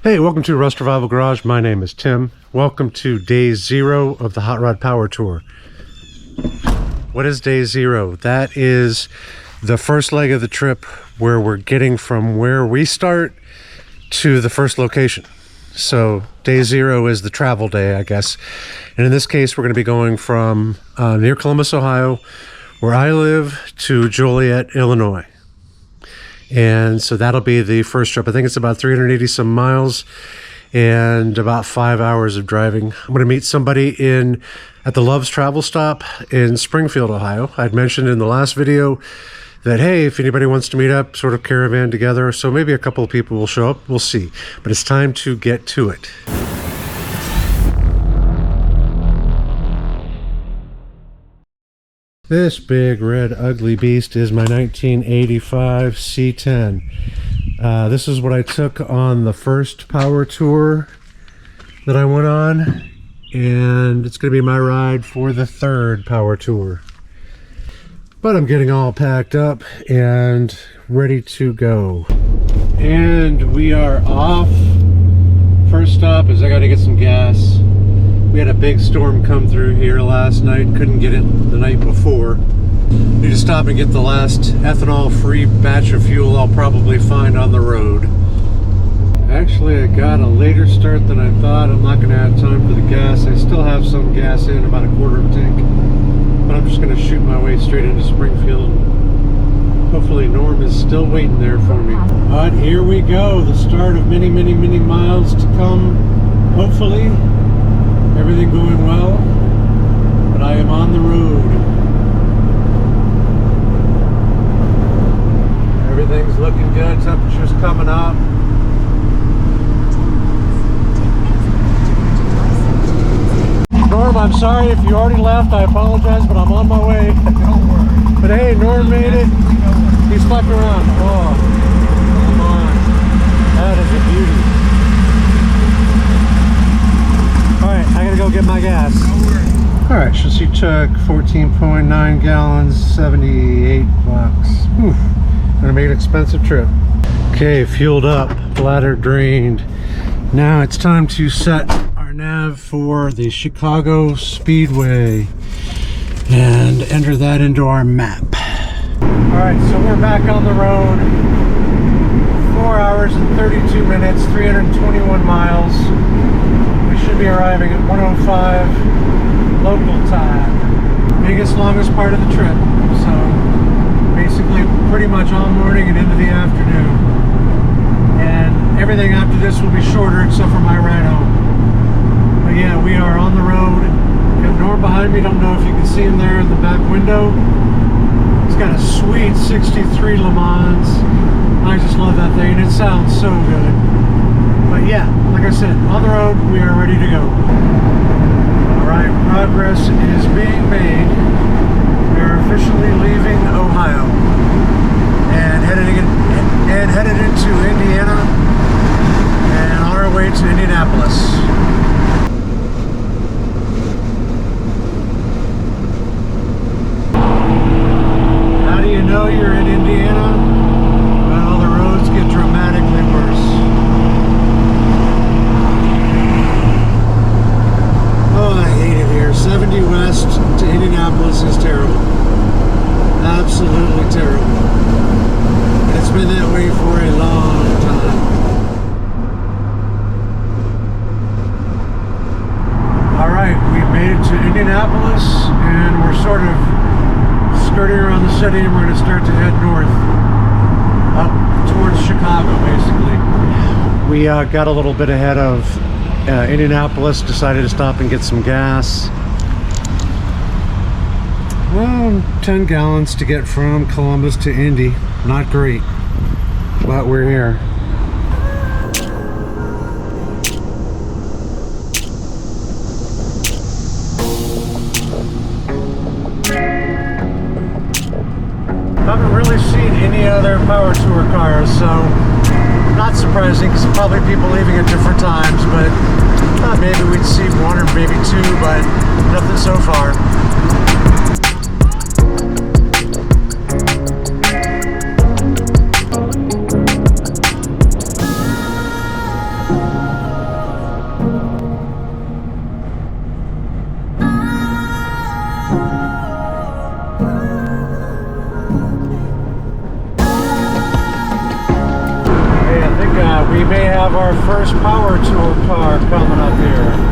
Hey, welcome to Rust Revival Garage. My name is Tim. Welcome to day 0 of the Hot Rod Power Tour. What is day 0? That is the first leg of the trip where we're getting from where we start to the first location. So day 0 is the travel day, I guess. And in this case, we're going to be going from near Columbus, Ohio, where I live, to Joliet, Illinois. And so that'll be the first trip. I think it's about 380 some miles and about 5 hours of driving. I'm going to meet somebody at the Love's Travel Stop in Springfield, Ohio. I'd mentioned in the last video that, hey, if anybody wants to meet up, sort of caravan together, so maybe a couple of people will show up. We'll see. But it's time to get to it. This big red ugly beast is my 1985 C10. This is what I took on the first power tour that I went on, and it's going to be my ride for the third power tour. But I'm getting all packed up and ready to go. And we are off. First stop is I got to get some gas. We had a big storm come through here last night, couldn't get it the night before. Need to stop and get the last ethanol-free batch of fuel I'll probably find on the road. Actually, I got a later start than I thought. I'm not going to have time for the gas. I still have some gas in, about a quarter of a tank. But I'm just going to shoot my way straight into Springfield. Hopefully Norm is still waiting there for me. But here we go, the start of many, many, many miles to come, hopefully. Everything going well, but I am on the road. Everything's looking good, temperature's coming up. Norm, I'm sorry if you already left, I apologize, but I'm on my way. Don't worry. But hey, Norm made it. He's stuck around. Oh, come on. That is a beauty. Alright, I gotta go get my gas. Alright, so she took 14.9 gallons, 78 bucks. Whew. Gonna make an expensive trip. Okay, fueled up, bladder drained. Now it's time to set our nav for the Chicago Speedway and enter that into our map. Alright, so we're back on the road. 4 hours and 32 minutes, 321 miles. Should be arriving at 1:05 local time. Biggest, longest part of the trip. So basically pretty much all morning and into the afternoon. And everything after this will be shorter except for my ride home. But yeah, we are on the road. Got Norm behind me. Don't know if you can see him there in the back window. He's got a sweet 63 Le Mans. I just love that thing, and it sounds so good. But yeah, like I said, on the road, we are ready to go. Alright, progress is being made. We are officially leaving Ohio and headed into Indiana and on our way to Indianapolis. How do you know you're in Indiana? Well, the roads get dramatically worse. Oh, I hate it here. 70 west to Indianapolis is terrible. Absolutely terrible. And it's been that way for a long time. Alright, we made it to Indianapolis and we're sort of skirting around the city, and we're going to start to head north up towards Chicago, basically. We got a little bit ahead of Indianapolis, decided to stop and get some gas. Well, 10 gallons to get from Columbus to Indy. Not great, but we're here. Haven't really seen any other power tour cars, so not surprising because probably people leaving at different times, but thought maybe we'd see one or maybe two, but nothing so far. our first power tour car coming up here.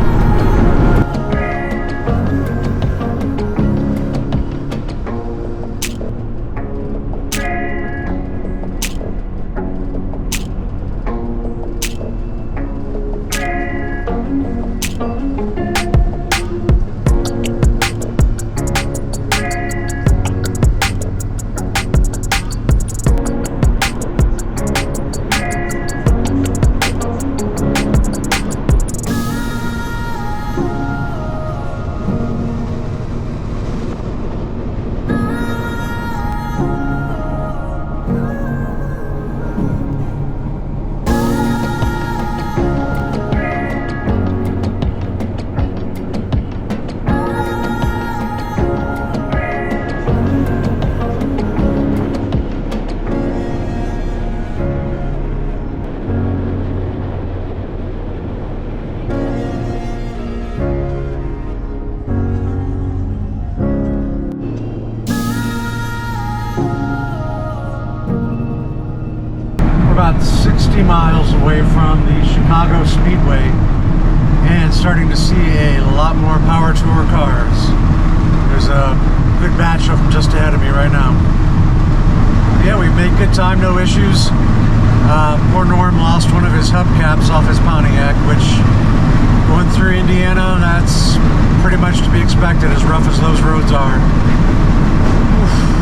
About 60 miles away from the Chicago Speedway and starting to see a lot more power tour cars. There's a good batch of them just ahead of me right now. Yeah, we made good time, no issues. Poor Norm lost one of his hubcaps off his Pontiac, which going through Indiana, that's pretty much to be expected as rough as those roads are. Oof.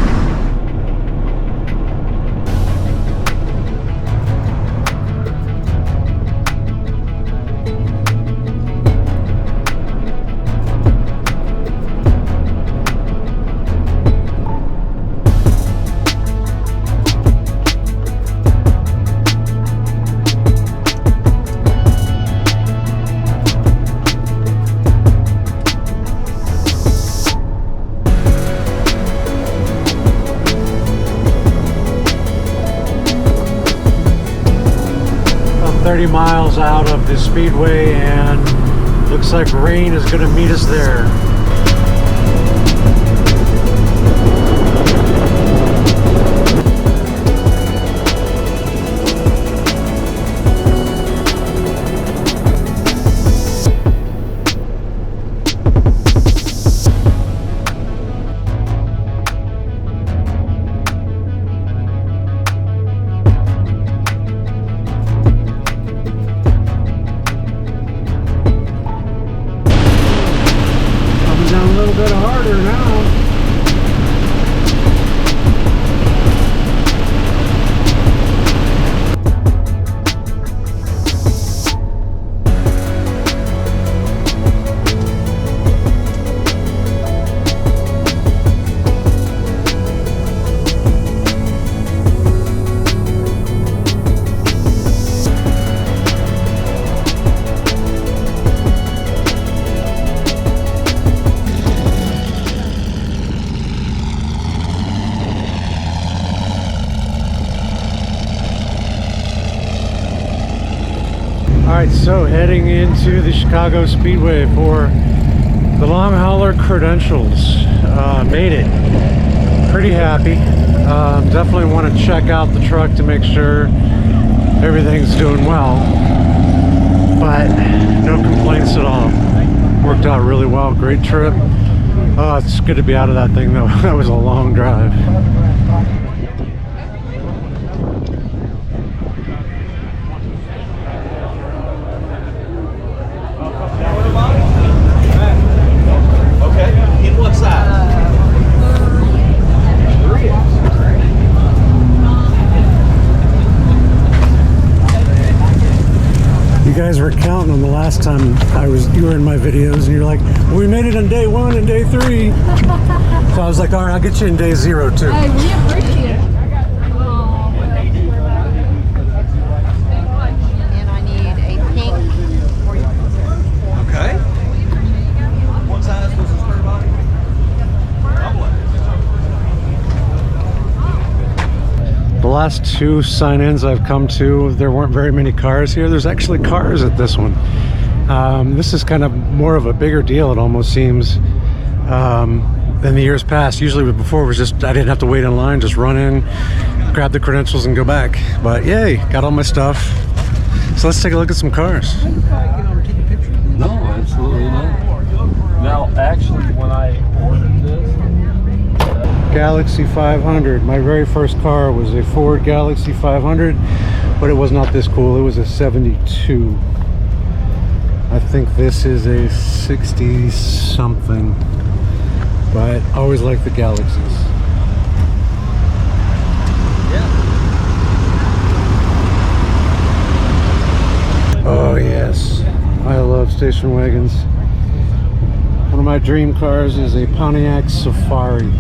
About 30 miles out of the speedway, and looks like rain is going to meet us there. Alright, so heading into the Chicago Speedway for the long hauler credentials. Made it. Pretty happy. Definitely want to check out the truck to make sure everything's doing well. But no complaints at all. Worked out really well. Great trip. Oh, it's good to be out of that thing though. That was a long drive. You guys were counting on the last time you were in my videos, and you're like, well, we made it on day 1 and day 3. So I was like, all right, I'll get you in day 0 too. Hey, we appreciate it. And I need a pink. Okay. What size was the square body? The last 2 sign-ins I've come to, there weren't very many cars here. There's actually cars at this one. This is kind of more of a bigger deal, it almost seems, than the years past. Usually before it was just, I didn't have to wait in line, just run in, grab the credentials and go back. But yay, got all my stuff. So let's take a look at some cars. No, absolutely not. Now, actually, when I ordered this, Galaxy 500. My very first car was a Ford Galaxy 500, but it was not this cool. It was a 72. I think this is a 60 something, but I always like the Galaxies. Oh yes, I love station wagons. One of my dream cars is a Pontiac Safari.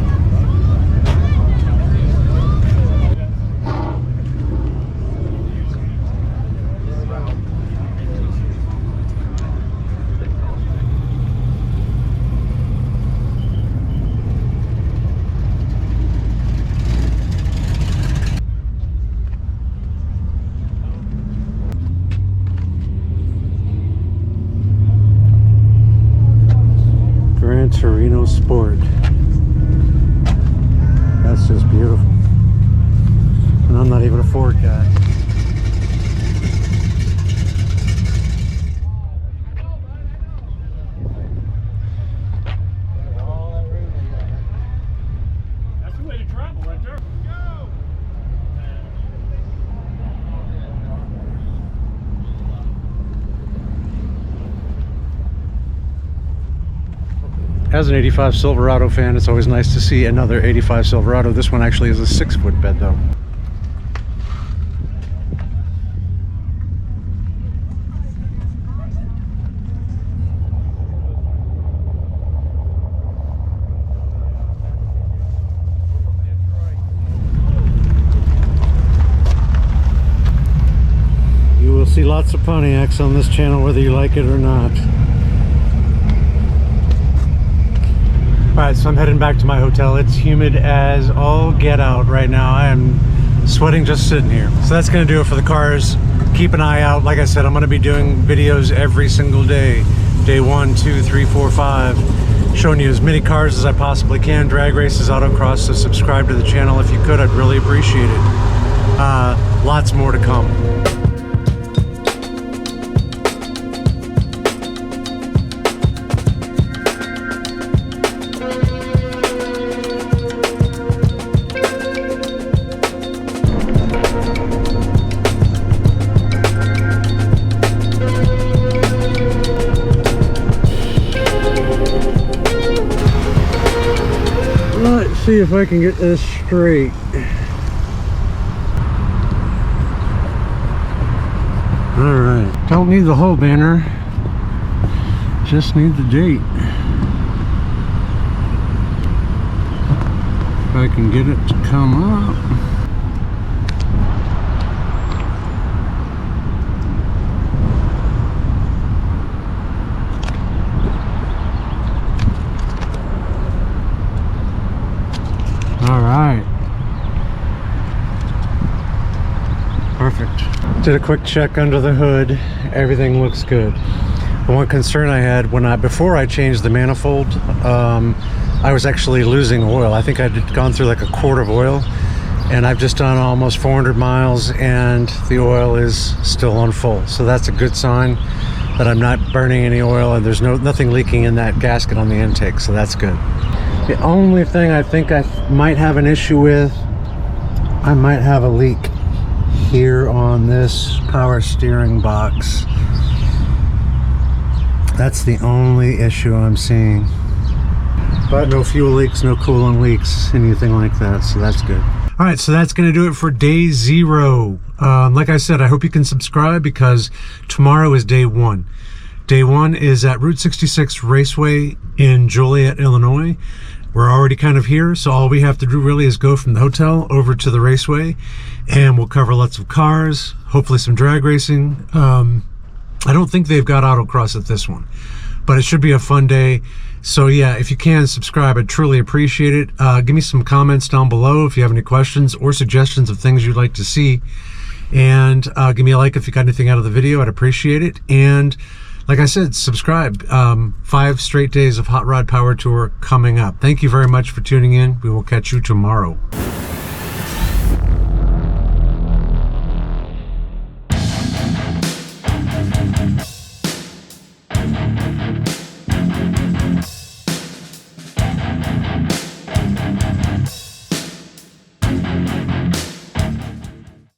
Torino Sport. That's just beautiful. And I'm not even a Ford guy. that's the way to travel right there. Go! As an 85 Silverado fan, it's always nice to see another 85 Silverado. This one actually is a 6-foot bed though. You will see lots of Pontiacs on this channel whether you like it or not. Alright, so I'm heading back to my hotel. It's humid as all get out right now. I am sweating just sitting here. So that's going to do it for the cars. Keep an eye out. Like I said, I'm going to be doing videos every single day. Day 1, 2, 3, 4, 5. Showing you as many cars as I possibly can. Drag races, autocross. So subscribe to the channel if you could. I'd really appreciate it. Lots more to come. Let's see if I can get this straight. Alright, don't need the whole banner, just need the date. If I can get it to come up. Alright. Perfect. Did a quick check under the hood. Everything looks good. The one concern I had before I changed the manifold, I was actually losing oil. I think I'd gone through like a quart of oil, and I've just done almost 400 miles and the oil is still on full. So that's a good sign that I'm not burning any oil and there's nothing leaking in that gasket on the intake. So that's good. The only thing I think I might have an issue with, I might have a leak here on this power steering box. That's the only issue I'm seeing. But no fuel leaks, no coolant leaks, anything like that, so that's good. All right, so that's going to do it for day 0. Like I said, I hope you can subscribe because tomorrow is day 1. Day 1 is at Route 66 Raceway in Joliet, Illinois. We're already kind of here, so all we have to do really is go from the hotel over to the raceway, and we'll cover lots of cars, hopefully some drag racing. I don't think they've got autocross at this one, but it should be a fun day. So yeah, if you can subscribe, I'd truly appreciate it. Give me some comments down below if you have any questions or suggestions of things you'd like to see, and give me a like if you got anything out of the video. I'd appreciate it. And like I said, subscribe. 5 straight days of Hot Rod Power Tour coming up. Thank you very much for tuning in. We will catch you tomorrow.